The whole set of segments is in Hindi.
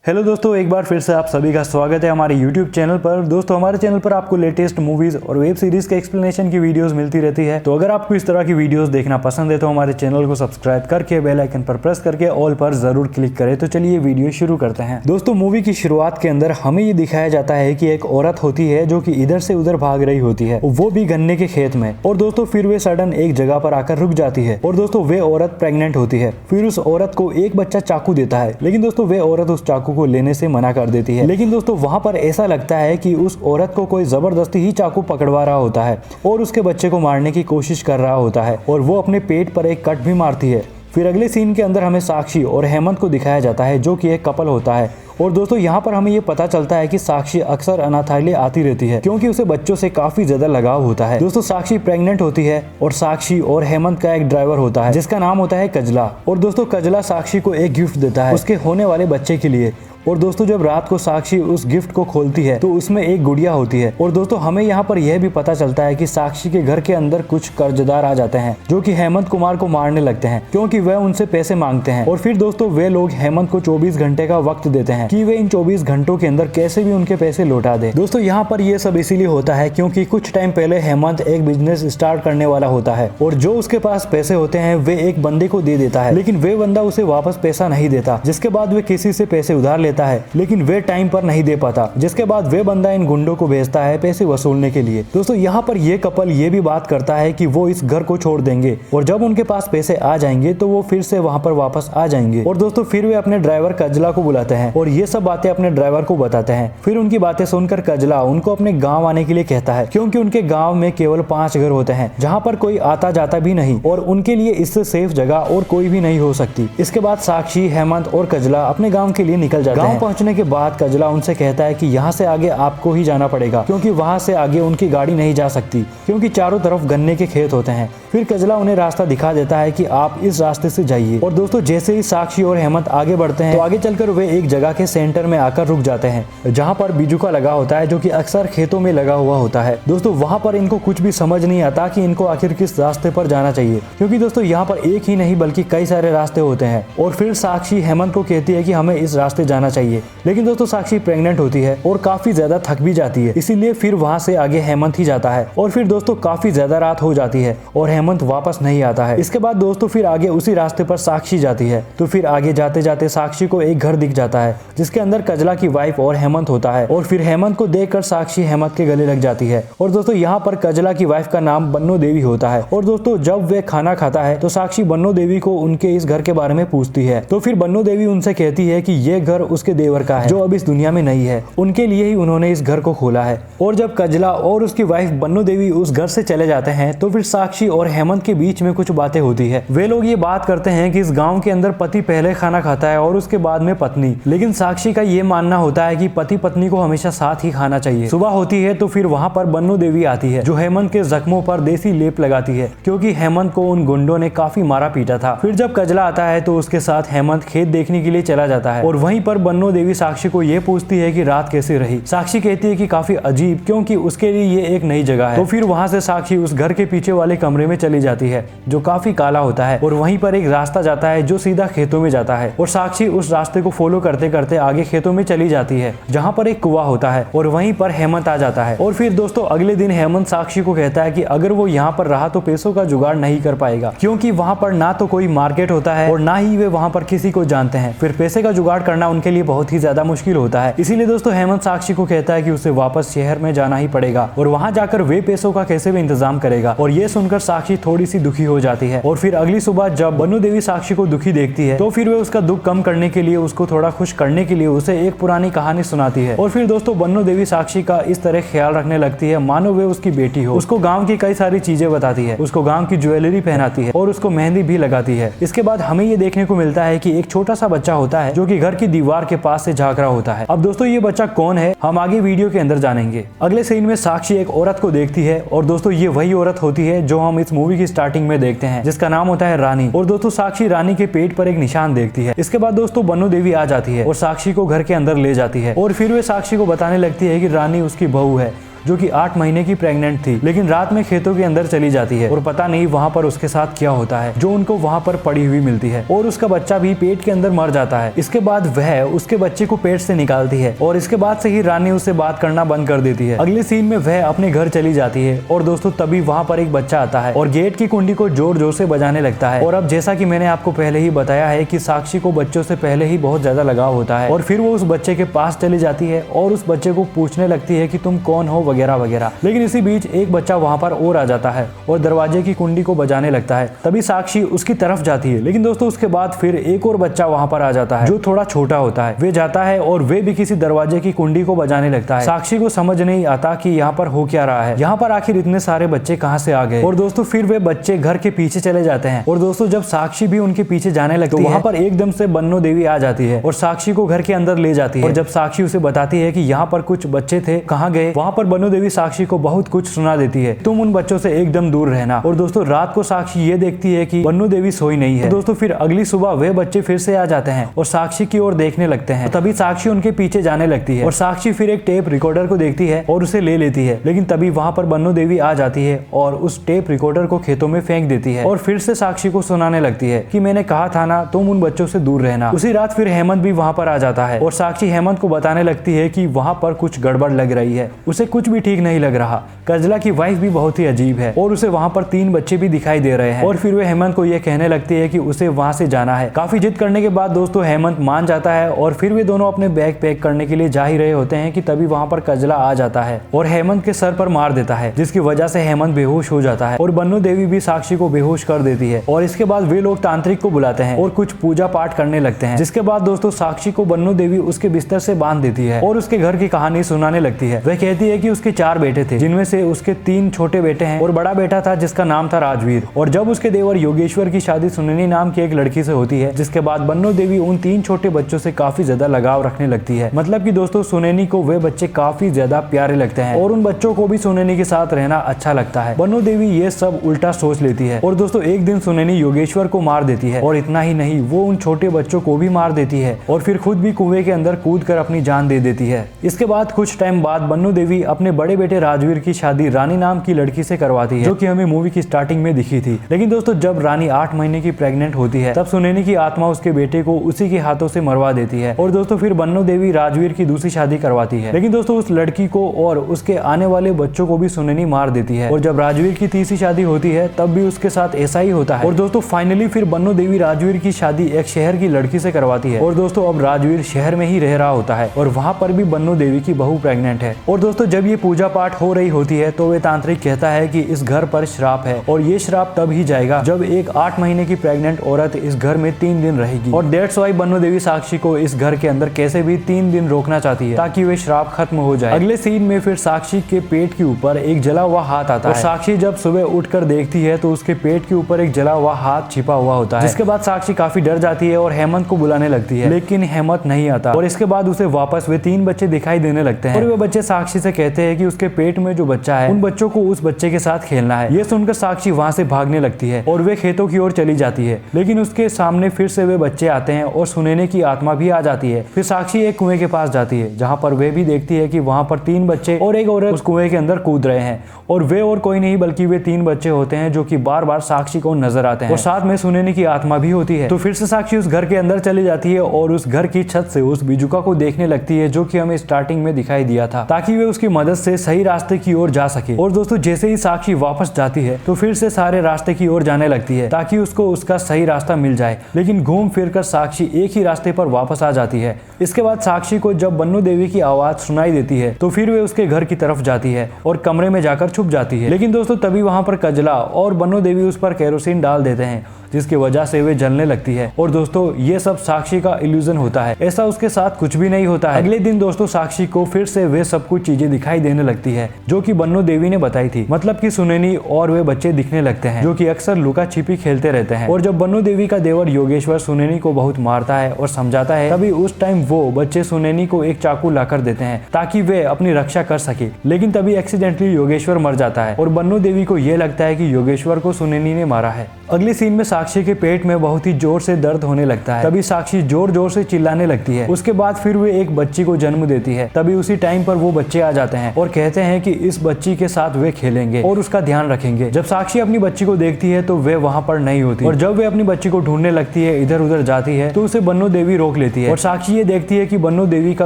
हेलो दोस्तों, एक बार फिर से आप सभी का स्वागत है हमारे YouTube चैनल पर। दोस्तों, हमारे चैनल पर आपको लेटेस्ट मूवीज और वेब सीरीज के एक्सप्लेनेशन की वीडियोस मिलती रहती है। तो अगर आपको इस तरह की वीडियोस देखना पसंद है तो हमारे चैनल को सब्सक्राइब करके बेल आइकन पर प्रेस करके ऑल पर जरूर क्लिक करें। तो चलिए वीडियो शुरू करते हैं। दोस्तों, मूवी की शुरुआत के अंदर हमें ये दिखाया जाता है कि एक औरत होती है जो कि इधर से उधर भाग रही होती है, वो भी गन्ने के खेत में। और दोस्तों, फिर वे सडन एक जगह पर आकर रुक जाती है और दोस्तों वे औरत प्रेग्नेंट होती है। फिर उस औरत को एक बच्चा चाकू देता है, लेकिन दोस्तों वे औरत उस चाकू को लेने से मना कर देती है। लेकिन दोस्तों वहां पर ऐसा लगता है कि उस औरत को कोई जबरदस्ती ही चाकू पकड़वा रहा होता है और उसके बच्चे को मारने की कोशिश कर रहा होता है और वो अपने पेट पर एक कट भी मारती है। फिर अगले सीन के अंदर हमें साक्षी और हेमंत को दिखाया जाता है जो कि एक कपल होता है। और दोस्तों यहाँ पर हमें ये पता चलता है कि साक्षी अक्सर अनाथालय आती रहती है क्योंकि उसे बच्चों से काफी ज्यादा लगाव होता है। दोस्तों, साक्षी प्रेग्नेंट होती है और साक्षी और हेमंत का एक ड्राइवर होता है जिसका नाम होता है कजला। और दोस्तों कजला साक्षी को एक गिफ्ट देता है उसके होने वाले बच्चे के लिए। और दोस्तों जब रात को साक्षी उस गिफ्ट को खोलती है तो उसमें एक गुड़िया होती है। और दोस्तों हमें यहाँ पर यह भी पता चलता है कि साक्षी के घर के अंदर कुछ कर्जदार आ जाते हैं जो कि हेमंत कुमार को मारने लगते हैं क्योंकि वह उनसे पैसे मांगते हैं। और फिर दोस्तों वे लोग हेमंत को 24 घंटे का वक्त देते हैं कि वे इन 24 घंटों के अंदर कैसे भी उनके पैसे लौटा दे। दोस्तों यहाँ पर यह सब इसीलिए होता है क्योंकि कुछ टाइम पहले हेमंत एक बिजनेस स्टार्ट करने वाला होता है और जो उसके पास पैसे होते हैं वे एक बंदे को दे देता है, लेकिन वे बंदा उसे वापस पैसा नहीं देता। जिसके बाद वे किसी से पैसे उधार लेता है लेकिन वे टाइम पर नहीं दे पाता, जिसके बाद वे बंदा इन गुंडों को भेजता है पैसे वसूलने के लिए। दोस्तों यहाँ पर ये कपल ये भी बात करता है कि वो इस घर को छोड़ देंगे और जब उनके पास पैसे आ जाएंगे तो वो फिर से वहां पर वापस आ जाएंगे। और दोस्तों फिर वे अपने ड्राइवर कजला को बुलाते हैं और ये सब बातें अपने ड्राइवर को बताते हैं। फिर उनकी बातें सुनकर कजला उनको अपने गाँव आने के लिए कहता है क्योंकि उनके गाँव में केवल 5 घर होते हैं जहाँ पर कोई आता जाता भी नहीं और उनके लिए इससे सेफ जगह और कोई भी नहीं हो सकती। इसके बाद साक्षी, हेमंत और कजला अपने गाँव के लिए निकल जाते हैं। गाँव पहुँचने के बाद कजला उनसे कहता है कि यहाँ से आगे आपको ही जाना पड़ेगा क्योंकि वहाँ से आगे उनकी गाड़ी नहीं जा सकती क्योंकि चारों तरफ गन्ने के खेत होते हैं। फिर कजला उन्हें रास्ता दिखा देता है कि आप इस रास्ते से जाइए। और दोस्तों जैसे ही साक्षी और हेमंत आगे बढ़ते हैं तो आगे चलकर वे एक जगह के सेंटर में आकर रुक जाते हैं जहाँ पर बिजुका लगा होता है जो कि अक्सर खेतों में लगा हुआ होता है। दोस्तों वहाँ पर इनको कुछ भी समझ नहीं आता कि इनको आखिर किस रास्ते पर जाना चाहिए क्योंकि दोस्तों यहाँ पर एक ही नहीं बल्कि कई सारे रास्ते होते हैं। और फिर साक्षी हेमंत को कहती है कि हमें इस रास्ते जाना चाहिए, लेकिन दोस्तों साक्षी प्रेग्नेंट होती है और काफी ज्यादा थक भी जाती है, इसीलिए फिर वहां से आगे हेमंत ही जाता है। और फिर दोस्तों काफी ज्यादा रात हो जाती है और हेमंत वापस नहीं आता है। इसके बाद दोस्तों फिर आगे उसी रास्ते पर साक्षी जाती है। तो फिर आगे जाते जाते साक्षी को एक घर दिख जाता है जिसके अंदर कजला की वाइफ और हेमंत होता है। और फिर हेमंत को देखकर साक्षी हेमंत के गले लग जाती है। और दोस्तों यहाँ पर कजला की वाइफ का नाम बन्नो देवी होता है। और दोस्तों जब वे खाना खाता है तो साक्षी बन्नो देवी को उनके इस घर के बारे में पूछती है। तो फिर बन्नो देवी उनसे कहती है कि ये घर उसके देवर का है जो अब इस दुनिया में नहीं है, उनके लिए ही उन्होंने इस घर को खोला है। और जब कजला और उसकी वाइफ बन्नो देवी उस घर से चले जाते हैं तो फिर साक्षी और हेमंत के बीच में कुछ बातें होती है। वे लोग ये बात करते हैं कि इस गांव के अंदर पति पहले खाना खाता है और उसके बाद में पत्नी, लेकिन साक्षी का ये मानना होता है कि पति पत्नी को हमेशा साथ ही खाना चाहिए। सुबह होती है तो फिर वहां पर बन्नो देवी आती है जो हेमंत के जख्मों पर देसी लेप लगाती है क्योंकि हेमंत को उन गुंडों ने काफी मारा पीटा था। फिर जब कजला आता है तो उसके साथ हेमंत खेत देखने के लिए चला जाता है और वहीं पर बन्नो देवी साक्षी को ये पूछती है कि रात कैसी रही। साक्षी कहती है कि काफी अजीब क्योंकि उसके लिए ये एक नई जगह है। तो फिर वहां से साक्षी उस घर के पीछे वाले कमरे में चली जाती है जो काफी काला होता है और वहीं पर एक रास्ता जाता है जो सीधा खेतों में जाता है। और साक्षी उस रास्ते को फॉलो करते करते आगे खेतों में चली जाती है जहाँ पर एक कुआं होता है और वहीं पर हेमंत आ जाता है। और फिर दोस्तों अगले दिन हेमंत साक्षी को कहता है कि अगर वो यहाँ पर रहा तो पैसों का जुगाड़ नहीं कर पाएगा क्योंकि वहाँ पर ना तो कोई मार्केट होता है और ना ही वे वहाँ पर किसी को जानते हैं। फिर पैसे का जुगाड़ करना उनके लिए बहुत ही ज्यादा मुश्किल होता है। इसीलिए दोस्तों हेमंत साक्षी को कहता है कि उसे वापस शहर में जाना ही पड़ेगा और वहां जाकर वे पैसों का कैसे भी इंतजाम करेगा। और ये सुनकर साक्षी थोड़ी सी दुखी हो जाती है। और फिर अगली सुबह जब बन्नो देवी साक्षी को दुखी देखती है तो फिर वे उसका दुख कम करने के लिए, उसको थोड़ा खुश करने के लिए उसे एक पुरानी कहानी सुनाती है। और फिर दोस्तों बन्नो देवी साक्षी का इस तरह ख्याल रखने लगती है मानो वे उसकी बेटी हो। उसको गाँव की कई सारी चीजें बताती है, उसको गाँव की ज्वेलरी पहनाती है और उसको मेहंदी भी लगाती है। इसके बाद हमें ये देखने को मिलता है कि एक छोटा सा बच्चा होता है जो कि घर की दीवार के पास से झांक रहा होता है। अब दोस्तों ये बच्चा कौन है हम आगे वीडियो के अंदर जानेंगे। अगले सीन में साक्षी एक औरत को देखती है और दोस्तों ये वही औरत होती है जो हम इस मूवी की स्टार्टिंग में देखते हैं जिसका नाम होता है रानी। और दोस्तों साक्षी रानी के पेट पर एक निशान देखती है। इसके बाद दोस्तों बन्नो देवी आ जाती है और साक्षी को घर के अंदर ले जाती है और फिर वे साक्षी को बताने लगती है कि रानी उसकी बहू है जो कि 8 महीने की प्रेग्नेंट थी, लेकिन रात में खेतों के अंदर चली जाती है और पता नहीं वहाँ पर उसके साथ क्या होता है जो उनको वहाँ पर पड़ी हुई मिलती है और उसका बच्चा भी पेट के अंदर मर जाता है। इसके बाद वह उसके बच्चे को पेट से निकालती है और इसके बाद से ही रानी उससे बात करना बंद कर देती है। अगले सीन में वह अपने घर चली जाती है और दोस्तों तभी वहाँ पर एक बच्चा आता है और गेट की कुंडी को जोर जोर से बजाने लगता है। और अब जैसा कि मैंने आपको पहले ही बताया है कि साक्षी को बच्चों से पहले ही बहुत ज्यादा लगाव होता है और फिर वो उस बच्चे के पास चली जाती है और उस बच्चे को पूछने लगती है कि तुम कौन हो वगैरह वगैरह। लेकिन इसी बीच एक बच्चा वहाँ पर और आ जाता है और दरवाजे की कुंडी को बजाने लगता है। तभी साक्षी उसकी तरफ जाती है, लेकिन दोस्तों उसके बाद फिर एक और बच्चा वहाँ पर आ जाता है जो थोड़ा छोटा होता है। वे जाता है और वे भी किसी दरवाजे की कुंडी को बजाने लगता है। साक्षी को समझ नहीं आता कि यहाँ पर हो क्या रहा है, यहाँ पर आखिर इतने सारे बच्चे कहाँ से आ गए। और दोस्तों फिर वे बच्चे घर के पीछे चले जाते हैं और दोस्तों जब साक्षी भी उनके पीछे जाने लगती है तो वहाँ पर एकदम से बन्नो देवी आ जाती है और साक्षी को घर के अंदर ले जाती है। और जब साक्षी उसे बताती है कि यहाँ पर कुछ बच्चे थे, कहाँ गए, वहाँ पर बन्नो देवी साक्षी को बहुत कुछ सुना देती है, तुम उन बच्चों से एकदम दूर रहना। और दोस्तों रात को साक्षी ये देखती है कि बन्नो देवी सोई नहीं है। दोस्तों फिर अगली सुबह वे बच्चे फिर से आ जाते हैं और साक्षी की ओर देखने लगते हैं। तभी साक्षी उनके पीछे जाने लगती है और साक्षी फिर एक टेप रिकॉर्डर को देखती है और उसे ले लेती है। लेकिन तभी वहाँ पर बन्नो देवी आ जाती है और उस टेप रिकॉर्डर को खेतों में फेंक देती है और फिर से साक्षी को सुनाने लगती है कि मैंने कहा था ना तुम उन बच्चों से दूर रहना। उसी रात फिर हेमंत भी वहाँ पर आ जाता है और साक्षी हेमंत को बताने लगती है कि वहाँ पर कुछ गड़बड़ लग रही है, उसे कुछ भी ठीक नहीं लग रहा। कजला की वाइफ भी बहुत ही अजीब है और उसे वहाँ पर 3 बच्चे भी दिखाई दे रहे हैं। और फिर वे हेमंत को यह कहने लगती है कि उसे वहाँ से जाना है। काफी जिद करने के बाद दोस्तों हेमंत मान जाता है और फिर वे दोनों अपने बैग पैक करने के लिए जा ही रहे होते हैं कि तभी वहाँ पर कजला आ जाता है और हेमंत के सर पर मार देता है, जिसकी वजह से हेमंत बेहोश हो जाता है और बन्नो देवी भी साक्षी को बेहोश कर देती है। और इसके बाद वे लोग तांत्रिक को बुलाते हैं और कुछ पूजा पाठ करने लगते हैं, जिसके बाद दोस्तों साक्षी को बन्नो देवी उसके बिस्तर से बांध देती है और उसके घर की कहानी सुनाने लगती है। वह कहती है कि उसके 4 बेटे थे, जिनमें से उसके 3 छोटे बेटे हैं और बड़ा बेटा था जिसका नाम था राजवीर। और जब उसके देवर योगेश्वर की शादी सुनैनी नाम की एक लड़की से होती है, जिसके बाद बन्नो देवी उन 3 छोटे बच्चों से काफी ज्यादा लगाव रखने लगती है। मतलब कि दोस्तों सुनैनी को वे बच्चे काफी ज्यादा प्यारे लगते हैं और उन बच्चों को भी सुनैनी के साथ रहना अच्छा लगता है। बन्नो देवी ये सब उल्टा सोच लेती है और दोस्तों एक दिन सुनैनी योगेश्वर को मार देती है और इतना ही नहीं वो उन छोटे बच्चों को भी मार देती है और फिर खुद भी कुएं के अंदर कूद कर अपनी जान दे देती है। इसके बाद कुछ टाइम बाद बन्नो देवी अपने बड़े बेटे राजवीर की शादी रानी नाम की लड़की से करवाती है, जो कि हमें मूवी की स्टार्टिंग में दिखी थी। लेकिन दोस्तों जब रानी 8 महीने की प्रेग्नेंट होती है तब सुनैनी की आत्मा उसके बेटे को उसी के हाथों से मरवा देती है और दोस्तों फिर बन्नो देवी राजवीर की दूसरी शादी करवाती है। लेकिन दोस्तों उस लड़की को और उसके आने वाले बच्चों को भी सुनैनी मार देती है और जब राजवीर की तीसरी शादी होती है तब भी उसके साथ ऐसा ही होता है। और दोस्तों फाइनली फिर बन्नो देवी राजवीर की शादी एक शहर की लड़की से करवाती है और दोस्तों अब राजवीर शहर में ही रह रहा होता है और वहाँ पर भी बन्नो देवी की बहू प्रेग्नेंट है। और दोस्तों जब ये पूजा पाठ हो रही होती है तो वे तांत्रिक कहता है कि इस घर पर श्राप है और ये श्राप तब ही जाएगा जब एक 8 महीने की प्रेग्नेंट औरत इस घर में 3 दिन रहेगी। और दैट्स व्हाई बन्नो देवी साक्षी को इस घर के अंदर कैसे भी 3 दिन रोकना चाहती है ताकि वे श्राप खत्म हो जाए। अगले सीन में फिर साक्षी के पेट के ऊपर एक जला हुआ हाथ आता है। साक्षी जब सुबह उठकर देखती है तो उसके पेट के ऊपर एक जला हुआ हाथ छिपा हुआ होता है, जिसके बाद साक्षी काफी डर जाती है और हेमंत को बुलाने लगती है, लेकिन हेमंत नहीं आता। और इसके बाद उसे वापस वे 3 बच्चे दिखाई देने लगते हैं और वे बच्चे साक्षी से कहते हैं कि उसके पेट में जो बच्चा है उन बच्चों को उस बच्चे के साथ खेलना है। ये सुनकर साक्षी वहां से भागने लगती है और वे खेतों की ओर चली जाती है, लेकिन उसके सामने फिर से वे बच्चे आते हैं और सुनैनी की आत्मा भी आ जाती है। फिर साक्षी एक कुएं के पास जाती है जहाँ पर वे भी देखती है कि वहाँ पर 3 बच्चे और एक औरत उस कुएं के अंदर कूद रहे हैं और वे और कोई नहीं बल्कि वे 3 बच्चे होते हैं जो कि बार बार साक्षी को नजर आते हैं और साथ में सुनैनी की आत्मा भी होती है। तो फिर से साक्षी उस घर के अंदर चली जाती है और उस घर की छत से उस बिजुका को देखने लगती है जो कि हमें स्टार्टिंग में दिखाई दिया था, ताकि वे उसकी मदद से सही रास्ते की ओर जा सके। और दोस्तों जैसे ही साक्षी वापस जाती है तो फिर से सारे रास्ते की ओर जाने लगती है ताकि उसको उसका सही रास्ता मिल जाए, लेकिन घूम फिर कर साक्षी एक ही रास्ते पर वापस आ जाती है। इसके बाद साक्षी को जब बन्नो देवी की आवाज सुनाई देती है तो फिर वे उसके घर की तरफ जाती है और कमरे में जाकर छुप जाती है। लेकिन दोस्तों तभी वहां पर कजला और बन्नो देवी उस पर केरोसिन डाल देते हैं, जिसकी वजह से वे जलने लगती है। और दोस्तों ये सब साक्षी का इल्यूजन होता है, ऐसा उसके साथ कुछ भी नहीं होता है। अगले दिन दोस्तों साक्षी को फिर से वे सब कुछ चीजें दिखाई देने लगती है जो कि बन्नो देवी ने बताई थी, मतलब कि सुनैनी और वे बच्चे दिखने लगते हैं जो कि अक्सर लुका छिपी खेलते रहते हैं। और जब बन्नो देवी का देवर योगेश्वर सुनैनी को बहुत मारता है और समझाता है, तभी उस टाइम वो बच्चे सुनैनी को एक चाकू लाकर देते हैं ताकि वे अपनी रक्षा कर सके। लेकिन तभी एक्सीडेंटली योगेश्वर मर जाता है और बन्नो देवी को यह लगता है कि योगेश्वर को सुनैनी ने मारा है। अगले सीन में साक्षी के पेट में बहुत ही जोर से दर्द होने लगता है। तभी साक्षी जोर जोर से चिल्लाने लगती है। उसके बाद फिर वे एक बच्ची को जन्म देती है। तभी उसी टाइम पर वो बच्चे आ जाते हैं और कहते हैं कि इस बच्ची के साथ वे खेलेंगे और उसका ध्यान रखेंगे। जब साक्षी अपनी बच्ची को देखती है तो वे वहाँ पर नहीं होती और जब वे अपनी बच्ची को ढूंढने लगती है, इधर उधर जाती है, तो उसे बन्नो देवी रोक लेती है और साक्षी ये देखती है कि बन्नो देवी का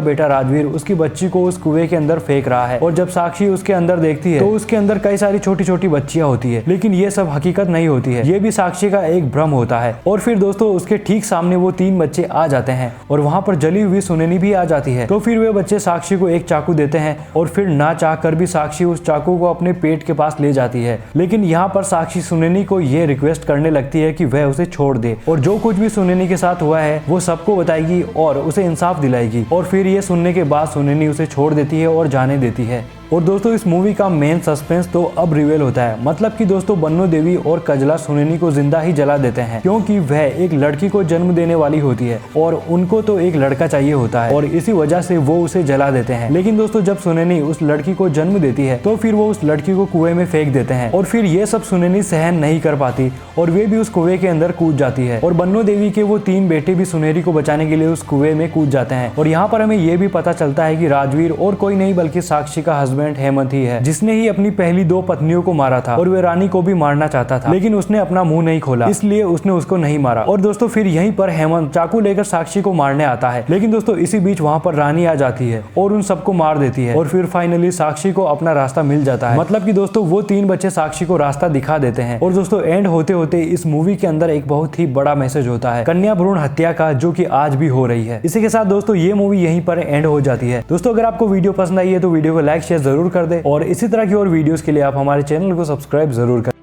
बेटा राजवीर उसकी बच्ची को उस कुएं के अंदर फेंक रहा है। और जब साक्षी उसके अंदर देखती है तो उसके अंदर कई सारी छोटी छोटी बच्चियां होती है, लेकिन ये सब हकीकत नहीं होती है, ये भी साक्षी का एक भ्रम होता है। और फिर दोस्तों उसके ठीक सामने वो 3 बच्चे आ जाते हैं और वहाँ पर जली हुई सुनैनी भी आ जाती है। तो फिर वे बच्चे साक्षी को एक चाकू देते हैं और फिर ना चाह कर भी साक्षी उस चाकू को अपने पेट के पास ले जाती है। लेकिन यहाँ पर साक्षी सुनैनी को ये रिक्वेस्ट करने लगती है कि वह उसे छोड़ दे और जो कुछ भी सुनैनी के साथ हुआ है वो सबको बताएगी और उसे इंसाफ दिलाएगी। और फिर ये सुनने के बाद सुनैनी उसे छोड़ देती है और जाने देती है। और दोस्तों इस मूवी का मेन सस्पेंस तो अब रिवील होता है, मतलब कि दोस्तों बन्नो देवी और कजला सुनैनी को जिंदा ही जला देते हैं, क्योंकि वह एक लड़की को जन्म देने वाली होती है और उनको तो एक लड़का चाहिए होता है और इसी वजह से वो उसे जला देते हैं। लेकिन दोस्तों जब सुनैनी उस लड़की को जन्म देती है तो फिर वो उस लड़की को कुएं में फेंक देते हैं और फिर ये सब सुनैनी सहन नहीं कर पाती और वे भी उस कुएं के अंदर कूद जाती है और बन्नो देवी के वो 3 बेटे भी सुनैनी को बचाने के लिए उस कुएं में कूद जाते हैं। और यहाँ पर हमें ये भी पता चलता है कि राजवीर और कोई नहीं बल्कि साक्षी का हस्बैंड हेमंत ही है, जिसने ही अपनी पहली 2 पत्नियों को मारा था और वे रानी को भी मारना चाहता था, लेकिन उसने अपना मुंह नहीं खोला, इसलिए उसने उसको नहीं मारा। और दोस्तों फिर यहीं पर हेमंत चाकू लेकर साक्षी को मारने आता है, लेकिन दोस्तों इसी बीच वहां पर रानी आ जाती है और उन सबको मार देती है और फिर फाइनली साक्षी को अपना रास्ता मिल जाता है। मतलब कि दोस्तों वो 3 बच्चे साक्षी को रास्ता दिखा देते हैं। और दोस्तों एंड होते होते इस मूवी के अंदर एक बहुत ही बड़ा मैसेज होता है कन्या भ्रूण हत्या का, जो कि आज भी हो रही है। इसी के साथ दोस्तों ये मूवी यहीं पर एंड हो जाती है। दोस्तों अगर आपको वीडियो पसंद आई है तो वीडियो को लाइक शेयर जरूर कर दे और इसी तरह की और वीडियोस के लिए आप हमारे चैनल को सब्सक्राइब जरूर करें।